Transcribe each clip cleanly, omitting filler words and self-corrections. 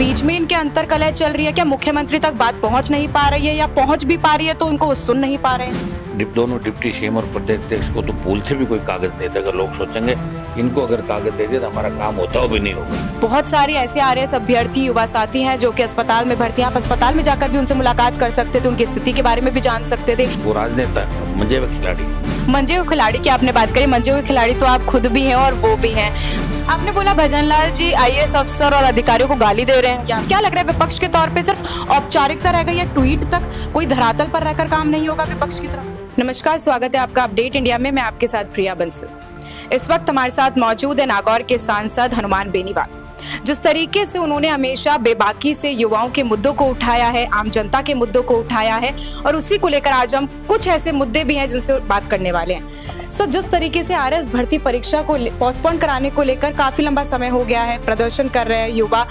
बीच में इनके अंतर कलह चल रही है? क्या मुख्यमंत्री तक बात पहुंच नहीं पा रही है, या पहुंच भी पा रही है तो उनको वो सुन नहीं पा रहे हैं? दोनों डिप्टी सीएम और प्रदेश अध्यक्ष को तो भूल से भी कोई कागज नहीं देगा। लोग सोचेंगे इनको अगर कागज दे दिया तो हमारा काम होता हो भी नहीं होगा। बहुत सारे ऐसे आरएएस अभ्यर्थी युवा साथी हैं जो कि अस्पताल में भर्ती हैं। आप अस्पताल में जाकर भी उनसे मुलाकात कर सकते थे, उनकी स्थिति के बारे में भी जान सकते थे। वो राजनेता मंजे हुए खिलाड़ी। मंजे हुए खिलाड़ी की आपने बात करी, मंजे हुए खिलाड़ी तो आप खुद भी हैं और वो भी हैं। आपने बोला भजनलाल जी आईएएस अफसर और अधिकारियों को गाली दे रहे हैं। क्या लग रहा है विपक्ष के तौर पे सिर्फ औपचारिकता रह गई है, ट्वीट तक कोई धरातल पर रहकर काम नहीं होगा विपक्ष की तरफ से? नमस्कार, स्वागत है आपका अपडेट इंडिया में। मैं आपके साथ प्रिया बंसल। इस वक्त हमारे साथ मौजूद है नागौर के सांसद हनुमान बेनीवाल। जिस तरीके से उन्होंने हमेशा बेबाकी से युवाओं के मुद्दों को उठाया है, आम जनता के मुद्दों को उठाया है, और उसी को लेकर आज हम कुछ ऐसे मुद्दे भी हैं जिनसे बात करने वाले हैं। जिस तरीके से आरएएस भर्ती परीक्षा को पोस्टपोन कराने को लेकर काफी लंबा समय हो गया है, प्रदर्शन कर रहे हैं युवा,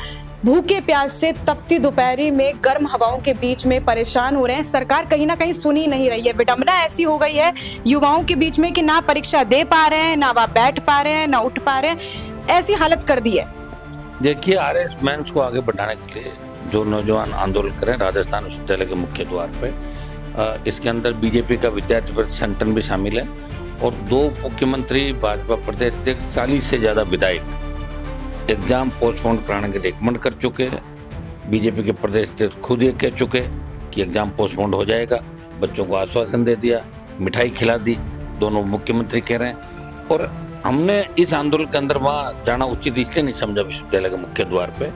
भूखे प्यास से तपती दोपहरी में गर्म हवाओं के बीच में परेशान हो रहे हैं। सरकार कहीं ना कहीं सुन ही नहीं रही है। विडंबना ऐसी हो गई है युवाओं के बीच में कि ना परीक्षा दे पा रहे हैं, ना वह बैठ पा रहे हैं, ना उठ पा रहे हैं। ऐसी हालत कर दी है। देखिए, आरएएस मेंस को आगे बढ़ाने के लिए जो नौजवान आंदोलन करें राजस्थान विश्वविद्यालय के मुख्य द्वार पे, इसके अंदर बीजेपी का विद्यार्थी परिषद संगठन भी शामिल है और 2 मुख्यमंत्री, भाजपा प्रदेश अध्यक्ष, 40 से ज्यादा विधायक एग्जाम पोस्टपोन कराने के रिकमेंड कर चुके हैं। बीजेपी के प्रदेश अध्यक्ष खुद ये कह चुके कि एग्जाम पोस्टपोन हो जाएगा। बच्चों को आश्वासन दे दिया, मिठाई खिला दी, दोनों मुख्यमंत्री कह रहे हैं। और हमने इस आंदोलन के अंदर वहाँ जाना उचित इसलिए नहीं समझा विश्वविद्यालय के मुख्य द्वार पे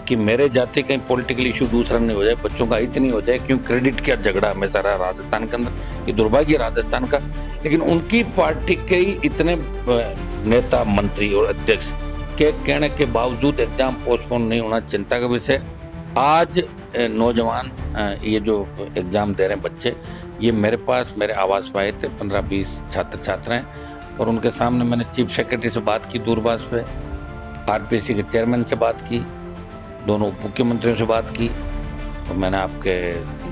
कि मेरे जाते कहीं पॉलिटिकल इशू दूसरा नहीं हो जाए, बच्चों का हित नहीं हो जाए। क्यों क्रेडिट का झगड़ा हमेशा रहा राजस्थान के अंदर, ये दुर्भाग्य राजस्थान का। लेकिन उनकी पार्टी के ही इतने नेता, मंत्री और अध्यक्ष के कहने के बावजूद एग्जाम पोस्टपोन नहीं होना चिंता का विषय। आज नौजवान ये जो एग्जाम दे रहे हैं बच्चे, ये मेरे पास मेरे आवास पे आए थे। 15-20 छात्र छात्र हैं और उनके सामने मैंने चीफ सेक्रेटरी से बात की दूरभाष पे, आरपीएससी के चेयरमैन से बात की, दोनों उप मुख्यमंत्रियों से बात की, और मैंने आपके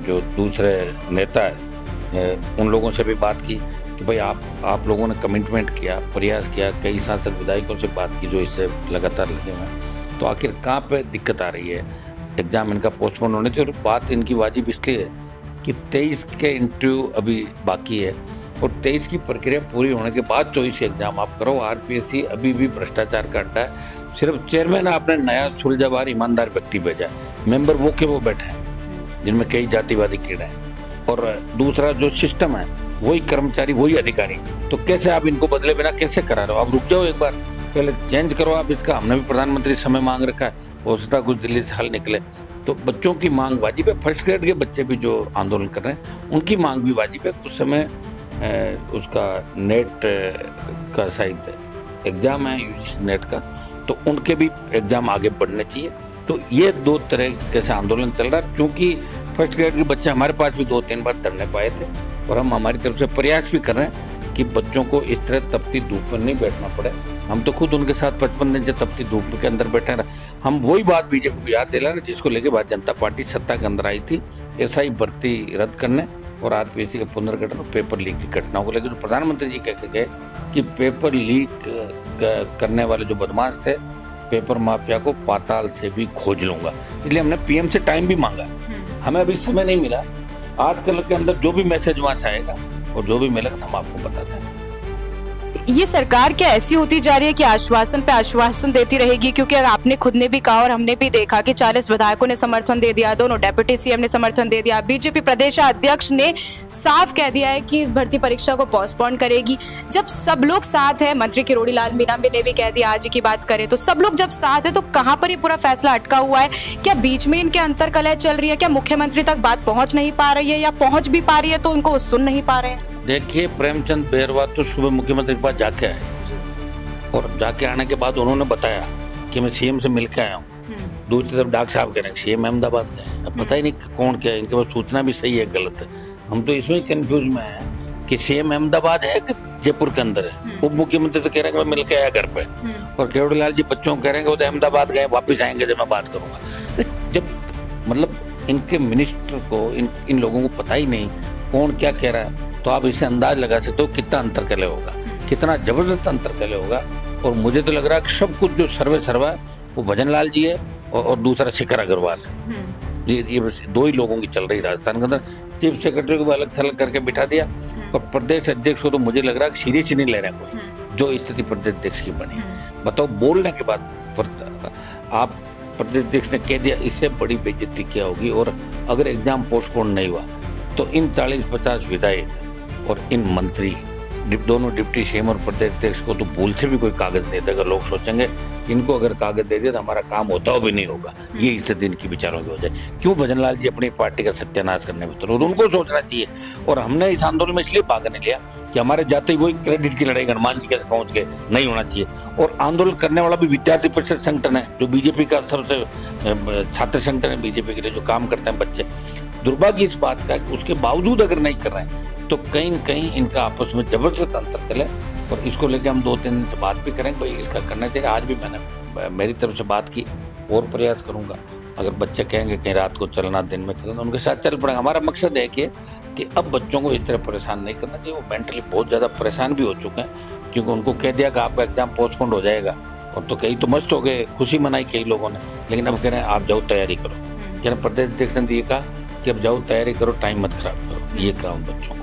जो दूसरे नेता है उन लोगों से भी बात की कि भाई आप लोगों ने कमिटमेंट किया, प्रयास किया, कई सांसद विधायकों से बात की जो इससे लगातार लगे हुए हैं, तो आखिर कहाँ पे दिक्कत आ रही है एग्जाम इनका पोस्टपोन होने से। और बात इनकी वाजिब इसलिए है कि 23 के इंटरव्यू अभी बाकी है और 23 की प्रक्रिया पूरी होने के बाद 24 एग्जाम आप करो। आरपीएससी अभी भी भ्रष्टाचार का अड्डा है। सिर्फ चेयरमैन आपने नया सुलझावार ईमानदार व्यक्ति भेजा है, मेंबर वो के वो बैठे हैं जिनमें कई जातिवादी कीड़े हैं, और दूसरा जो सिस्टम है वही कर्मचारी, वही अधिकारी। तो कैसे आप इनको बदले बिना कैसे करा रहे हो? आप रुक जाओ, एक बार पहले चेंज करो आप इसका। हमने भी प्रधानमंत्री समय मांग रखा है, हो सकता है कुछ दिल्ली से हल निकले। तो बच्चों की मांग वाजिब है। फर्स्ट ग्रेड के बच्चे भी जो आंदोलन कर रहे हैं उनकी मांग भी वाजिब है। कुछ समय उसका नेट का शायद एग्जाम है यूजीसी नेट का, तो उनके भी एग्जाम आगे बढ़ने चाहिए। तो ये 2 तरह से आंदोलन चल रहा है। क्योंकि फर्स्ट ग्रेड के बच्चे हमारे पास भी 2-3 बार धरने पाए थे और हम हमारी तरफ से प्रयास भी कर रहे हैं कि बच्चों को इस तरह तपती धूप में नहीं बैठना पड़े। हम तो खुद उनके साथ 55 दिन से तपती धूप के अंदर बैठे रहे। हम वही बात बीजेपी को याद दिला रहे जिसको लेके भारतीय जनता पार्टी सत्ता के अंदर आई थी, एसआई भर्ती रद्द करने और आरपीएससी के पुनर्गठन और पेपर लीक की घटनाओं को लेकर। प्रधानमंत्री जी कह के गए कि पेपर लीक करने वाले जो बदमाश थे, पेपर माफिया को पाताल से भी खोज लूंगा। इसलिए हमने पीएम से टाइम भी मांगा, हमें अभी समय नहीं मिला। आज कल के अंदर जो भी मैसेज वहां से आएगा और जो भी मिलेगा हम आपको बताते हैं। ये सरकार क्या ऐसी होती जा रही है कि आश्वासन पे आश्वासन देती रहेगी? क्योंकि आपने खुद ने भी कहा और हमने भी देखा कि 40 विधायकों ने समर्थन दे दिया, दोनों डेप्यूटी सीएम ने समर्थन दे दिया, बीजेपी प्रदेश अध्यक्ष ने साफ कह दिया है कि इस भर्ती परीक्षा को पोस्टपोन करेगी। जब सब लोग साथ है, मंत्री किरोड़ी लाल मीणा ने भी कह दिया, आज की बात करें तो सब लोग जब साथ है तो कहाँ पर ये पूरा फैसला अटका हुआ है? क्या बीच में इनके अंतर कलह चल रही है? क्या मुख्यमंत्री तक बात पहुंच नहीं पा रही है, या पहुंच भी पा रही है तो उनको सुन नहीं पा रहे हैं? देखिए, प्रेमचंद बेरवा तो सुबह मुख्यमंत्री के पास जाके आए और जाके आने के बाद उन्होंने बताया कि मैं सीएम से मिल के आया हूँ। दूसरी तरफ डॉक्टर साहब कह रहे हैं सीएम अहमदाबाद गए। अब पता ही नहीं कौन क्या है, इनके पास सूचना भी सही है गलत है। हम तो इसमें कंफ्यूज में हैं कि सीएम अहमदाबाद है कि जयपुर के अंदर है। उप मुख्यमंत्री तो कह रहे हैं मैं मिल के आया घर पे, और किरोड़ी लाल जी बच्चों को कह रहे हैं कि वो तो अहमदाबाद गए, वापिस आएंगे जब मैं बात करूंगा। जब मतलब इनके मिनिस्टर को, इन लोगों को पता ही नहीं कौन क्या कह रहा है, तो आप इससे अंदाज लगा सकते हो कितना अंतर कले होगा, कितना जबरदस्त अंतर कले होगा। और मुझे तो लग रहा है कि सब कुछ जो सर्वे सर्वा है वो भजनलाल जी है और दूसरा शिखर अग्रवाल है। ये बस दो ही लोगों की चल रही राजस्थान के अंदर। चीफ सेक्रेटरी को अलग थलग करके बिठा दिया और प्रदेश अध्यक्ष को तो मुझे लग रहा है सीरियस ही नहीं ले रहे कोई, जो स्थिति प्रदेश अध्यक्ष की बनी। बताओ, बोलने के बाद आप प्रदेश अध्यक्ष ने कह दिया, इससे बड़ी बेइज्जती क्या होगी। और अगर एग्जाम पोस्टपोन नहीं हुआ तो इन 40-50 विधायक और इन मंत्री, दोनों डिप्टी सीएम और प्रदेश अध्यक्ष को तो भूल से भी कोई कागज नहीं देगा। लोग सोचेंगे इनको अगर कागज दे दिया तो हमारा काम होता हो भी नहीं होगा। ये स्थिति इनकी विचारों की हो जाए। क्यों भजनलाल जी अपनी पार्टी का सत्यानाश करने में उतरे? उनको सोचना चाहिए। और हमने इस आंदोलन में इसलिए भाग नहीं लिया कि हमारे जाते ही वही क्रेडिट की लड़ाई हनुमान जी के पहुंच गए, नहीं होना चाहिए। और आंदोलन करने वाला भी विद्यार्थी परिषद संगठन है, जो बीजेपी का सबसे छात्र संगठन है, बीजेपी के लिए जो काम करते हैं बच्चे। दुर्भाग्य इस बात का कि उसके बावजूद अगर नहीं कर रहे हैं तो कहीं न कहीं इनका आपस में जबरदस्त अंतर चले। और इसको लेकर हम 2-3 दिन से बात भी करेंगे, भाई इसका करना चाहिए। आज भी मैंने मेरी तरफ से बात की और प्रयास करूंगा। अगर बच्चे कहेंगे कहीं रात को चलना, दिन में चलना, उनके साथ चल पड़ेंगे। हमारा मकसद है कि अब बच्चों को इस तरह परेशान नहीं करना चाहिए। वो मेंटली बहुत ज़्यादा परेशान भी हो चुके हैं, क्योंकि उनको कह दिया कि आपका एग्जाम पोस्टपोन हो जाएगा। और तो कई तो मस्त हो गए, खुशी मनाई कई लोगों ने, लेकिन अब कह रहे हैं आप जाओ तैयारी करो। कह रहे प्रदेश अध्यक्ष ने ये कहा कि अब जाओ तैयारी करो, टाइम मत खराब करो। ये काम बच्चों को,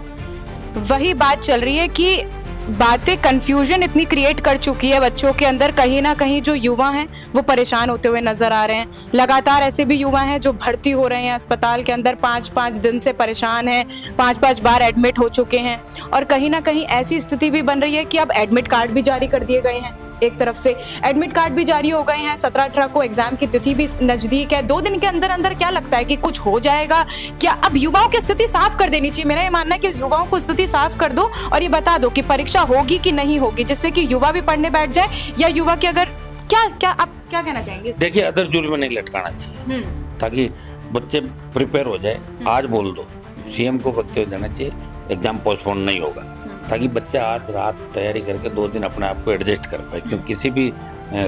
वही बात चल रही है कि बातें कंफ्यूजन इतनी क्रिएट कर चुकी है बच्चों के अंदर। कहीं ना कहीं जो युवा हैं वो परेशान होते हुए नजर आ रहे हैं। लगातार ऐसे भी युवा हैं जो भर्ती हो रहे हैं अस्पताल के अंदर, 5-5 दिन से परेशान हैं, 5-5 बार एडमिट हो चुके हैं। और कहीं ना कहीं ऐसी स्थिति भी बन रही है कि अब एडमिट कार्ड भी जारी कर दिए गए हैं। एक तरफ से एडमिट कार्ड भी जारी हो गए हैं। 17-18 को एग्जाम की तिथि भी नजदीक है। 2 दिन के अंदर अंदर क्या लगता है कि कुछ हो जाएगा क्या? अब युवाओं की स्थिति साफ कर देनी चाहिए। मेरा ये मानना है कि युवाओं को स्थिति साफ कर दो और ये बता दो कि परीक्षा होगी कि नहीं होगी, जिससे कि युवा भी पढ़ने बैठ जाए। या युवा की अगर क्या आप क्या कहना चाहेंगे? देखिए, अदर जुल्म में नहीं लटकाना चाहिए ताकि बच्चे प्रिपेयर हो जाए। आज बोल दो, सीएम को वक्तव्य देना चाहिए एग्जाम पोस्टपोन नहीं होगा, ताकि बच्चा आज रात तैयारी करके 2 दिन अपने आप को एडजस्ट कर पाए। क्योंकि किसी भी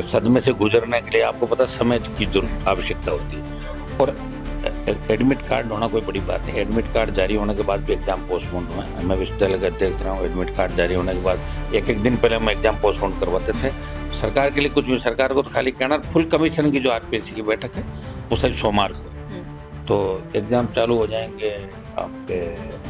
सदमे से गुजरने के लिए आपको पता समय की आवश्यकता होती है। और एडमिट कार्ड होना कोई बड़ी बात नहीं। एडमिट कार्ड जारी होने के बाद भी एग्जाम पोस्टपोन हुआ है। मैं विश्वविद्यालय का अध्यक्ष रहा हूँ। एडमिट कार्ड जारी होने के बाद एक दिन पहले हम एग्जाम पोस्टपोन करवाते थे। सरकार के लिए कुछ भी, सरकार को तो खाली कहना, फुल कमीशन की जो आरपीएससी की बैठक है वो सही सोमवार को, तो एग्जाम चालू हो जाएंगे आपके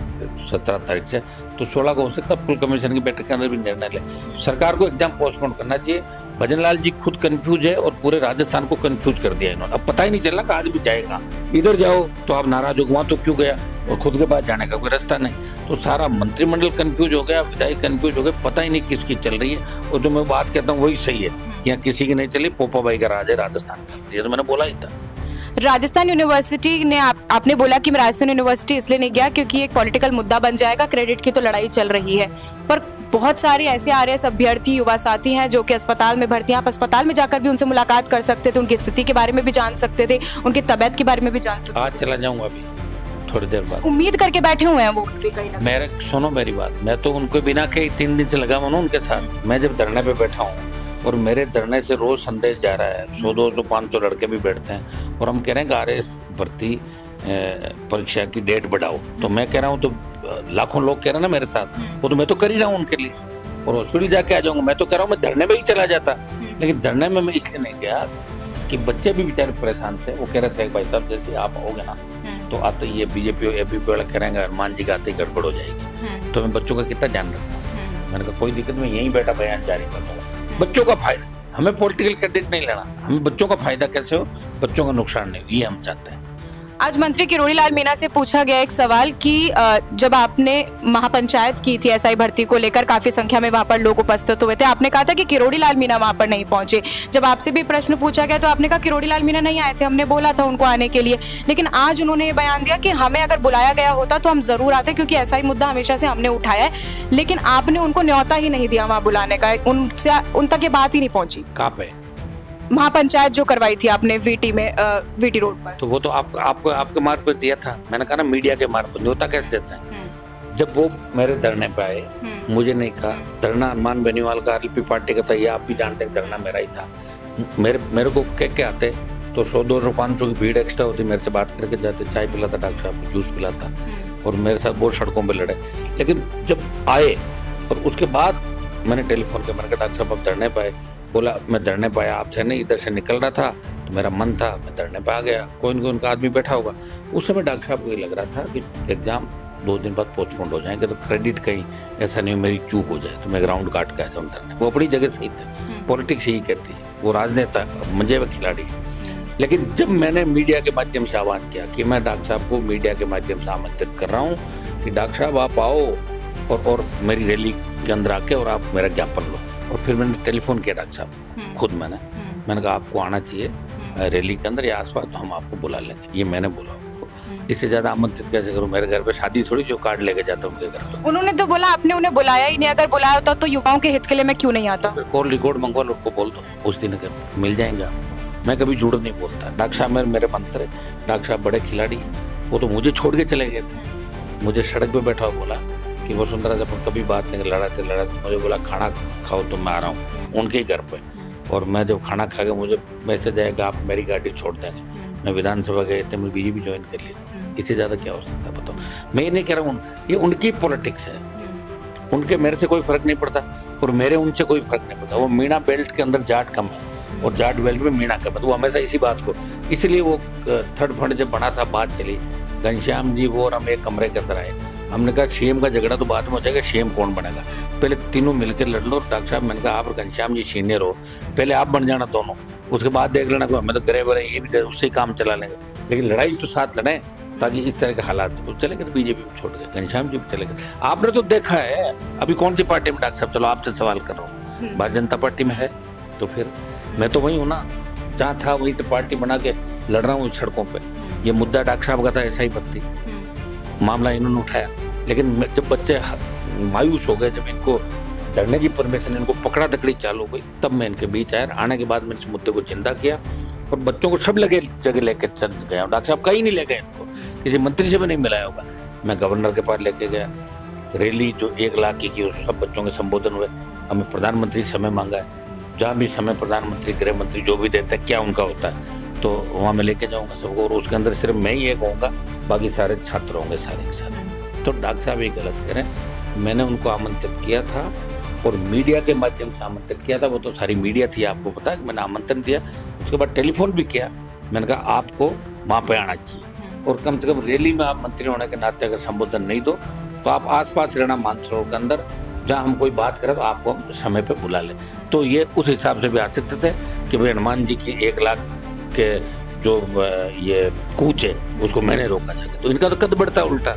17 तारीख से। तो 16 को हो सकता है फुल कमीशन की बैठक के अंदर भी निर्णय ले। सरकार को एग्जाम पोस्टपोन करना चाहिए। भजनलाल जी खुद कंफ्यूज है और पूरे राजस्थान को कंफ्यूज कर दिया इन्होंने। अब पता ही नहीं चल रहा कि आज भी जाएगा। इधर जाओ तो आप नाराज हो, वहां तो क्यों गया, और खुद के पास जाने का कोई रास्ता नहीं। तो सारा मंत्रिमंडल कंफ्यूज हो गया, विधायक कंफ्यूज हो गए, पता ही नहीं किसकी चल रही है। और जो मैं बात कहता हूँ वही सही है कि यहाँ किसी की नहीं चली, पोपा भाई का राज है राजस्थान का। ये तो मैंने बोला ही था। राजस्थान यूनिवर्सिटी ने आपने बोला कि मैं राजस्थान यूनिवर्सिटी इसलिए नहीं गया क्योंकि एक पॉलिटिकल मुद्दा बन जाएगा, क्रेडिट की तो लड़ाई चल रही है। पर बहुत सारे ऐसे आरएएस अभ्यर्थी युवा साथी हैं जो कि अस्पताल में भर्ती हैं। आप अस्पताल में जाकर भी उनसे मुलाकात कर सकते थे, उनकी स्थिति के बारे में भी जान सकते थे, उनकी तबीयत के बारे में भी जान सकते थे। आज चला जाऊंगा अभी थोड़ी देर बाद। उम्मीद करके बैठे हुए हैं वो भी कहीं ना। मेरे सुनो मेरी बात, मैं तो उनको बिना कहीं 3 दिन से लगा हुआ हूं उनके साथ। मैं जब धरने पे बैठा हूँ और मेरे धरने से रोज संदेश जा रहा है, 100-200-500 लड़के भी बैठते हैं और हम कह रहे हैं कि आरएएस भर्ती परीक्षा की डेट बढ़ाओ। तो मैं कह रहा हूँ, तो लाखों लोग कह रहे हैं ना मेरे साथ, वो तो मैं तो कर ही रहा हूँ उनके लिए, और हॉस्पिटल जाके आ जाऊंगा। मैं तो कह रहा हूँ मैं धरने में ही चला जाता, लेकिन धरने में मैं इसलिए नहीं गया कि बच्चे भी बेचारे परेशान थे। वो कह रहे थे भाई साहब जैसे आप आओगे ना तो आते ये बीजेपी और एबीपी वाले करेंगे हनुमान जी का आते ही गड़बड़ हो जाएगी। तो मैं बच्चों का कितना ध्यान रखता हूँ। मैंने कहा कोई दिक्कत नहीं, यहीं बैठा बयान जारी कर दूंगा। बच्चों का फायदा, हमें पॉलिटिकल क्रेडिट नहीं लेना, हमें बच्चों का फायदा कैसे हो, बच्चों का नुकसान नहीं हो, ये हम चाहते हैं। आज मंत्री किरोड़ी लाल मीणा से पूछा गया एक सवाल कि जब आपने महापंचायत की थी एसआई भर्ती को लेकर, काफी संख्या में वहां पर लोग उपस्थित हुए थे, आपने कहा था कि किरोड़ी लाल मीणा वहां पर नहीं पहुंचे। जब आपसे भी प्रश्न पूछा गया तो आपने कहा किरोड़ी लाल मीणा नहीं आए थे, हमने बोला था उनको आने के लिए। लेकिन आज उन्होंने ये बयान दिया कि हमें अगर बुलाया गया होता तो हम जरूर आते, क्योंकि ऐसा ही मुद्दा हमेशा से हमने उठाया है, लेकिन आपने उनको न्योता ही नहीं दिया वहां बुलाने का, उन तक ये बात ही नहीं पहुंची। कहाँ पे? महापंचायत जो करवाई थी आपने वीटी में, वीटी रोड पर। तो वो तो आपको आपके मार्ग पर दिया था। मैंने कहा ना मीडिया के मार्ग पर न्योता कैसे देते हैं। जब वो मेरे धरने पे आए, मुझे नहीं कहा, धरना हनुमान बेनीवाल का आरएलपी पार्टी का था, ये आप भी जानते हैं, धरना मेरा ही था। मेरे को कह के आते तो 100-200-500 की भीड़ एक्स्ट्रा होती, मेरे से बात करके जाते, चाय पिलाता, डॉक्टर साहब को जूस पिलाता, और मेरे साथ बहुत सड़कों पर लड़े। लेकिन जब आए और उसके बाद मैंने टेलीफोन किया, मैंने कहा डॉक्टर साहब आप धरने पे आए। बोला मैं धरने पे आया, आप थे नहीं, इधर से निकल रहा था तो मेरा मन था, मैं धरने पे आ गया। कोई न कोई उनका आदमी बैठा होगा। उस समय डॉक्टर साहब को ये लग रहा था कि एग्जाम 2 दिन बाद पोस्टपोन हो जाएंगे, तो क्रेडिट कहीं ऐसा नहीं हो मेरी चूक हो जाए तो मैं ग्राउंड काट के आ जाऊँ धरने। वो अपनी जगह सही थे, पॉलिटिक्स यही कहती है, वो राजनेता मुझे वो खिलाड़ी है। लेकिन जब मैंने मीडिया के माध्यम से आह्वान किया कि मैं डॉक्टर साहब को मीडिया के माध्यम से आमंत्रित कर रहा हूँ कि डॉक्टर साहब आप आओ और मेरी रैली के अंदर आके और आप मेरा ज्ञापन लो, और फिर मैंने टेलीफोन किया डॉक्टर साहब खुद, मैंने कहा आपको आना चाहिए रैली के अंदर या आसपास, तो हम आपको बुला लेंगे। ये मैंने बोला उनको, इससे ज्यादा आमंत्रित कैसे करूं? मेरे घर पे शादी थोड़ी जो कार्ड लेके जाता उनके घर पे। उन्होंने तो बोला आपने उन्हें बुलाया ही नहीं, अगर बुलाया होता तो युवाओं के हित के लिए मैं क्यों नहीं आता? कॉल रिकॉर्ड मंगवा लो, उनको बोल दो उस दिन के मिल जाएंगे आप। मैं कभी झूठ नहीं बोलता। डॉक्टर साहब मेरे मंत्र है, डॉक्टर साहब बड़े खिलाड़ी हैं। वो तो मुझे छोड़ के चले गए थे, मुझे सड़क पे बैठा बोला कि वसुंधरा जब कभी बात नहीं, लड़ाते मुझे बोला खाना खाओ तो मैं आ रहा हूँ उनके ही घर पे। और मैं जब खाना खा के मुझे मैसेज आएगा आप मेरी गाड़ी छोड़ देंगे, मैं विधानसभा गए थे, मैं बीजेपी ज्वाइन कर ली। इससे ज्यादा क्या हो सकता है बताओ? मैं ये नहीं कह रहा हूँ, ये उनकी पॉलिटिक्स है, उनके मेरे से कोई फर्क नहीं पड़ता और मेरे उनसे कोई फर्क नहीं पड़ता। वो मीणा बेल्ट के अंदर जाट कम है और जाट बेल्ट में मीणा कम है, तो वो हमेशा इसी बात को, इसलिए वो थर्ड फंड जब बना था बात चली, घनश्याम जी वो और हम एक कमरे के अंदर आए, हमने कहा सीएम का झगड़ा तो बाद में हो जाएगा, सीएम कौन बनेगा, पहले तीनों मिलकर लड़ लो। डॉक्टर साहब मैंने कहा आप और घनश्याम जी सीनियर हो, पहले आप बन जाना दोनों, उसके बाद देख लेना, हमें तो गरे बरे ये भी उससे काम चला लेंगे, लेकिन लड़ाई तो साथ लड़े ताकि इस तरह के हालात तो चले गए। बीजेपी में छोड़ गए, घनश्याम जी भी चले गए। आपने तो देखा है अभी कौन सी पार्टी में डॉक्टर साहब, चलो आपसे सवाल कर रहा हूँ, भारतीय जनता पार्टी में है, तो फिर मैं तो वही हूँ ना, जहाँ था वहीं से पार्टी बना के लड़ रहा हूँ सड़कों पे। ये मुद्दा डॉक्टर साहब का था, ऐसा ही भर्ती मामला इन्होंने उठाया, लेकिन जब बच्चे मायूस हो गए, जब इनको डरने की परमिशन, इनको पकड़ा तकड़ी चालू हो गई, तब मैं इनके बीच आया। आने के बाद मैंने इस मुद्दे को जिंदा किया और बच्चों को सब लगे जगह लेके चल गया। डॉक्टर साहब कहीं नहीं ले गए, इनको किसी मंत्री से भी नहीं मिलाया होगा। मैं गवर्नर के पास लेके गया, रैली जो 1 लाख की उस सब बच्चों के संबोधन हुए। हमें प्रधानमंत्री समय मांगा है, जहाँ भी समय प्रधानमंत्री गृह मंत्री जो भी देते हैं क्या उनका होता है, तो वहाँ मैं लेके जाऊँगा सबको, और उसके अंदर सिर्फ मैं ही एक होऊंगा, बाकी सारे छात्र होंगे सारे के सारे। तो डॉक्टर साहब ये गलत करें, मैंने उनको आमंत्रित किया था और मीडिया के माध्यम से आमंत्रित किया था, वो तो सारी मीडिया थी, आपको पता है, मैंने आमंत्रण दिया, उसके बाद टेलीफोन भी किया, मैंने कहा आपको वहाँ पे आना चाहिए, और कम से कम रैली में आप मंत्री होने के नाते अगर संबोधन नहीं दो तो आप आसपास रहना मानसरोवर के अंदर, जहाँ हम कोई बात करें तो आपको हम समय पे बुला लें। तो ये उस हिसाब से भी आ सकते थे कि भाई हनुमान जी की 1 लाख के जो ये कूच है उसको मैंने रोका जाएगा, तो इनका तो कद बढ़ता उल्टा।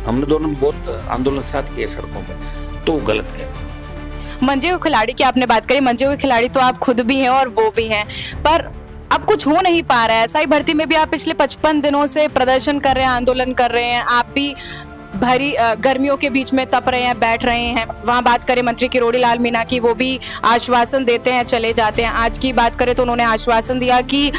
हमने दोनों बहुत आंदोलन साथ किए सड़कों पर, तो गलत कह। मंजे हुए खिलाड़ी की आपने बात करी, मंजे हुए खिलाड़ी तो आप खुद भी हैं और वो भी हैं, पर अब कुछ हो नहीं पा रहा है। ऐसा ही भर्ती में भी आप पिछले 55 दिनों से प्रदर्शन कर रहे हैं, आंदोलन कर रहे हैं, आप भी भरी गर्मियों के बीच में तप रहे हैं, बैठ रहे हैं। वहाँ बात करें मंत्री किरोड़ी लाल मीणा की, वो भी आश्वासन देते हैं चले जाते हैं। आज की बात करें तो उन्होंने आश्वासन दिया कि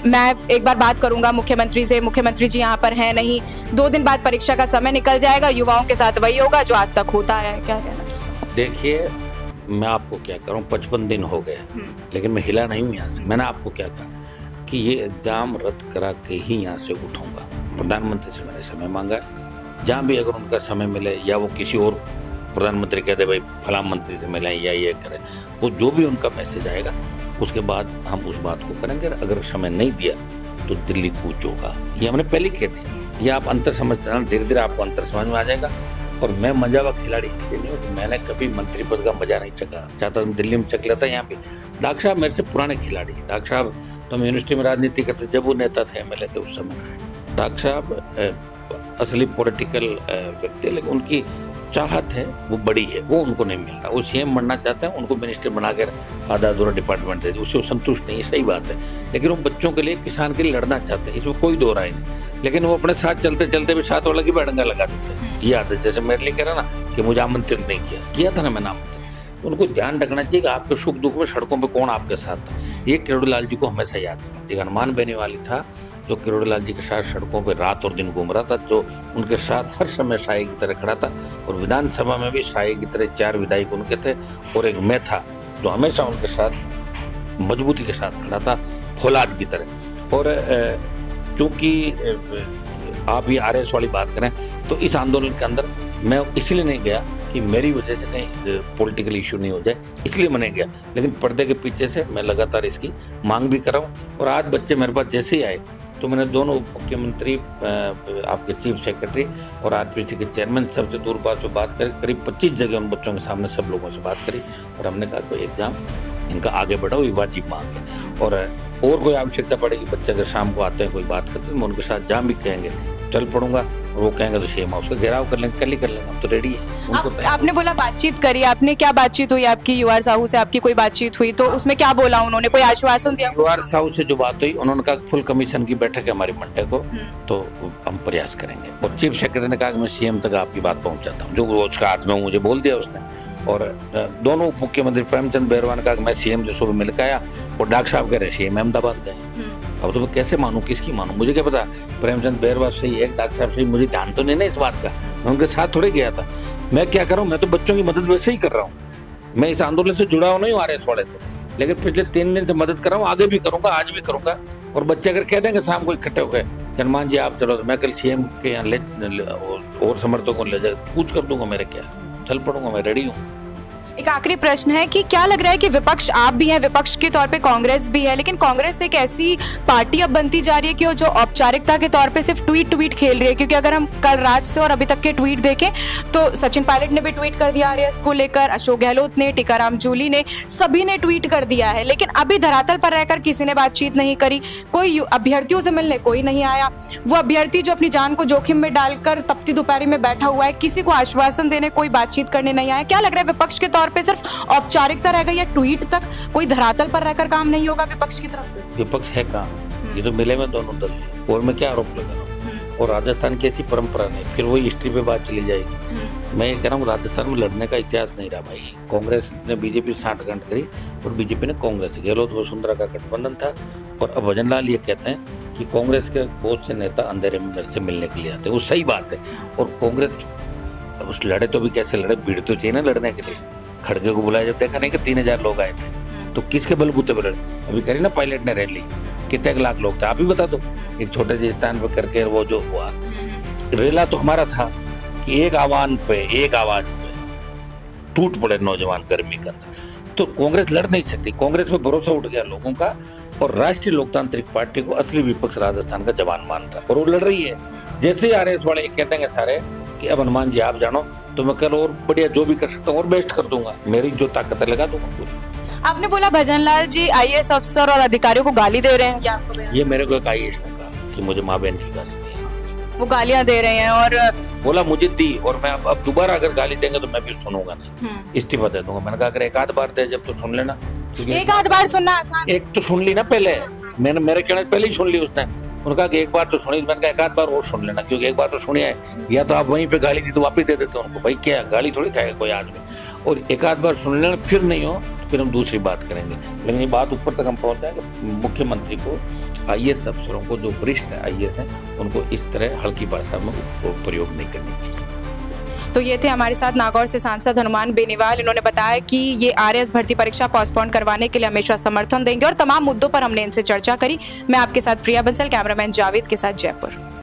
मैं एक बार बात करूंगा मुख्यमंत्री से, मुख्यमंत्री जी यहाँ पर हैं नहीं, 2 दिन बाद परीक्षा का समय निकल जाएगा, युवाओं के साथ वही होगा जो आज तक होता है। क्या कहना? देखिए मैं आपको क्या करूं, 55 दिन हो गए लेकिन मैं हिला नहीं हूँ यहाँ से। मैंने आपको क्या कहा कि ये एग्जाम रद्द करा के ही यहाँ से उठूंगा। प्रधानमंत्री से मैंने समय मांगा है, जहाँ भी अगर उनका समय मिले या वो किसी और प्रधानमंत्री कह दे भाई फलां मंत्री से मिलें या ये करें, वो जो भी उनका मैसेज आएगा उसके बाद हम उस बात को करेंगे। अगर समय नहीं दिया तो दिल्ली कूच होगा, ये हमने पहले कह दिया। ये आप अंतर समझते हैं, धीरे धीरे आपको अंतर समझ में आ जाएगा। और मैं मजा हुआ खिलाड़ी इसलिए नहीं हूँ कि मैंने कभी मंत्री पद का मजा नहीं चखा, चाहता तो दिल्ली में चख लेता। यहाँ पे डॉक्टर साहब मेरे से पुराने खिलाड़ी, डॉक्टर साहब तो हम यूनिवर्सिटी में राजनीति करते जब वो नेता थे, MLA थे उस समय। डॉक्टर साहब असली पॉलिटिकल व्यक्ति, लेकिन उनकी चाहत है वो बड़ी है, वो उनको नहीं मिल रहा। वो CM बनना चाहते हैं, उनको मिनिस्टर बनाकर आधा अधूरा डिपार्टमेंट दे दी, उससे वो संतुष्ट नहीं है, सही बात है। लेकिन वो बच्चों के लिए, किसान के लिए लड़ना चाहते हैं, इसमें कोई दो राय नहीं। लेकिन वो अपने साथ चलते चलते भी साथ वाला की बैठंगा लगा देते हैं। ये आदत, जैसे मेरे लिए कह रहा ना कि मुझे आमंत्रित नहीं किया था ना मैंने आमंत्रित, तो उनको ध्यान रखना चाहिए कि आपके सुख दुख में सड़कों पर कौन आपके साथ था। ये किरोड़ी लाल जी को हमेशा याद है। एक हनुमान बेनीवाली था जो किरोड़ी लाल जी के साथ सड़कों पे रात और दिन घूम रहा था, जो उनके साथ हर समय साई की तरह खड़ा था। और विधानसभा में भी साई की तरह 4 विधायक उनके थे और एक मैं था जो हमेशा उनके साथ मजबूती के साथ खड़ा था, फौलाद की तरह। और चूंकि आप ये RS वाली बात करें तो इस आंदोलन के अंदर मैं इसलिए नहीं गया कि मेरी वजह से कहीं पॉलिटिकल इशू नहीं हो जाए, इसलिए मैंने गया। लेकिन पर्दे के पीछे से मैं लगातार इसकी मांग भी कर रहा हूँ। और आज बच्चे मेरे पास जैसे ही आए तो मैंने दोनों मुख्यमंत्री, आपके चीफ सेक्रेटरी और आरपीसी के चेयरमैन सबसे दूरभाष पे बात करी। करीब 25 जगह उन बच्चों के सामने सब लोगों से बात करी और हमने कहा कोई एग्जाम इनका आगे बढ़ाओ, ये वाजिब मांग है। और कोई आवश्यकता पड़ेगी, बच्चे अगर शाम को आते हैं कोई बात करते हैं, मैं उनके साथ जाम भी कहेंगे चल पड़ूंगा, और वो कहेंगे तो शेम हाउस का घेराव कर लेंगे, कल ही कर लेंगे, हम तो रेडी है। आपने बोला बातचीत करी, आपने क्या बातचीत हुई आपकी यूआर साहू से? आपकी कोई बातचीत हुई तो उसमें क्या बोला उन्होंने, कोई आश्वासन दिया? यूआर साहू से जो बात हुई, उन्होंने कहा फुल कमीशन की बैठक है हमारी मंडे को, तो हम प्रयास करेंगे। और चीफ सेक्रेटरी ने कहा कि मैं सीएम तक आपकी बात पहुंचाता हूँ, जो उसका हाथ में मुझे बोल दिया उसने। और दोनों मुख्यमंत्री प्रेमचंद बैरवा ने कहा कि मैं सीएम से सुबह मिल के आया और डॉक्टर साहब कह रहे सीएम अहमदाबाद गए। अब तो मैं कैसे मानूं, किसकी मानूं, मुझे क्या पता प्रेमचंद बैरवा सही है, डॉक्टर साहब सही, मुझे ध्यान तो नहीं ना इस बात का, मैं उनके साथ थोड़े गया था। मैं क्या कर रहा हूँ, मैं तो बच्चों की मदद वैसे ही कर रहा हूँ, मैं इस आंदोलन से जुड़ा हुआ नहीं हूँ आरएस वाले से, लेकिन पिछले 3 दिन से मदद कर रहा हूँ, आगे भी करूंगा, आज भी करूंगा। और बच्चे अगर कह देंगे शाम को इकट्ठे हो गए हनुमान जी आप चलो, तो मैं कल सीएम के यहाँ और समर्थकों को ले जाकर पूछ कर दूंगा, मेरे क्या चल पड़ूंगा, मैं रेडी हूँ। एक आखिरी प्रश्न है कि क्या लग रहा है कि विपक्ष आप भी हैं, विपक्ष के तौर पे कांग्रेस भी है, लेकिन कांग्रेस एक ऐसी पार्टी अब बनती जा रही है कि वो जो औपचारिकता के तौर पे सिर्फ ट्वीट खेल रही है? क्योंकि अगर हम कल रात से और अभी तक के ट्वीट देखें तो सचिन पायलट ने भी ट्वीट कर दिया आरएस को लेकर, अशोक गहलोत ने, टीकाराम जूली ने, सभी ने ट्वीट कर दिया है, लेकिन अभी धरातल पर रहकर किसी ने बातचीत नहीं करी। कोई अभ्यर्थियों से मिलने कोई नहीं आया, वो अभ्यर्थी जो अपनी जान को जोखिम में डालकर तपती दोपहरी में बैठा हुआ है, किसी को आश्वासन देने, कोई बातचीत करने नहीं आया। क्या लग रहा है विपक्ष के तौर पे सिर्फ औपचारिकता रह गई या ट्वीट तक कोई धरातल पर रहकर काम नहीं होगा विपक्ष की तरफ से? विपक्ष है कहाँ, ये तो मिले में दोनों दल, और मैं क्या आरोप लगा रहा हूँ। और राजस्थान की ऐसी परंपरा नहीं, फिर वही हिस्ट्री पे बात चली जाएगी। मैं ये कह रहा हूँ राजस्थान में लड़ने का इतिहास नहीं रहा भाई। कांग्रेस ने बीजेपी से सांठगांठ करी और बीजेपी ने कांग्रेस, गहलोत वसुंधरा का गठबंधन था। और अब भजन लाल ये कहते हैं कि कांग्रेस के बहुत से नेता अंधेरे में मेरे से मिलने के लिए आते हैं, वो सही बात है। और कांग्रेस उस लड़े तो भी कैसे लड़े, भीड़ तो चाहिए ना लड़ने के लिए। खड़गे को बुलाया, जब देखा नहीं कि 3000 लोग आए थे, तो किसके बलबूते पर लड़े? अभी करी ना पायलट ने रैली, कितने लाख लोग थे आप ही बता दो, एक छोटे से स्थान पर करके। वो जो हुआ रेला तो हमारा था कि एक आह्वान पे, एक आवाज पे टूट पड़े नौजवान गर्मी के अंदर। तो कांग्रेस लड़ नहीं सकती, कांग्रेस पे भरोसा उठ गया लोगों का। और राष्ट्रीय लोकतांत्रिक पार्टी को असली विपक्ष राजस्थान का जवान मान रहा है और वो लड़ रही है। जैसे ही आरएस वाले कहते हैं सारे कि अब हनुमान जी आप जानो, तो मैं कल और बढ़िया जो भी कर सकता हूँ और बेस्ट कर दूंगा, मेरी जो ताकत है लगा दूंगा पूरी। आपने बोला भजन लाल जी आईएएस अफसर और अधिकारियों को गाली दे रहे हैं, क्या आपको? ये मेरे को एक आईएएस ने कहा कि मुझे माँ बहन की गाली दी, वो गालियां दे रहे हैं और बोला मुझे दी, और मैं अब दोबारा अगर गाली देंगे तो मैं भी सुनूंगा नहीं, इस्तीफा दे दूंगा। मैंने कहा अगर एक आध बार दे जब तो सुन लेना, एक आध बार सुनना आसान, एक तो सुन ली ना पहले, मैंने मेरे कहने पहले ही सुन ली उसने। उन्होंने कहा कि एक बार तो सुनी, मैंने कहा एक आध बार और सुन लेना, क्योंकि एक बार तो सुनी है, या तो आप वहीं पे गाली दी तो वापस दे देते उनको, भाई क्या गाली थोड़ी खाएगा कोई आदमी। और एक आध बार सुन लेना, फिर नहीं हो तो फिर हम दूसरी बात करेंगे। लेकिन ये बात ऊपर तक हम पहुंच जाएंगे, मुख्यमंत्री को आईएएस अफसरों को, जो वरिष्ठ आईएएस हैं, उनको इस तरह हल्की भाषा में प्रयोग नहीं करनी चाहिए। तो ये थे हमारे साथ नागौर से सांसद हनुमान बेनीवाल। इन्होंने बताया कि ये आरएएस भर्ती परीक्षा पोस्टपोन करवाने के लिए हमेशा समर्थन देंगे और तमाम मुद्दों पर हमने इनसे चर्चा करी। मैं आपके साथ प्रिया बंसल, कैमरामैन जावेद के साथ जयपुर।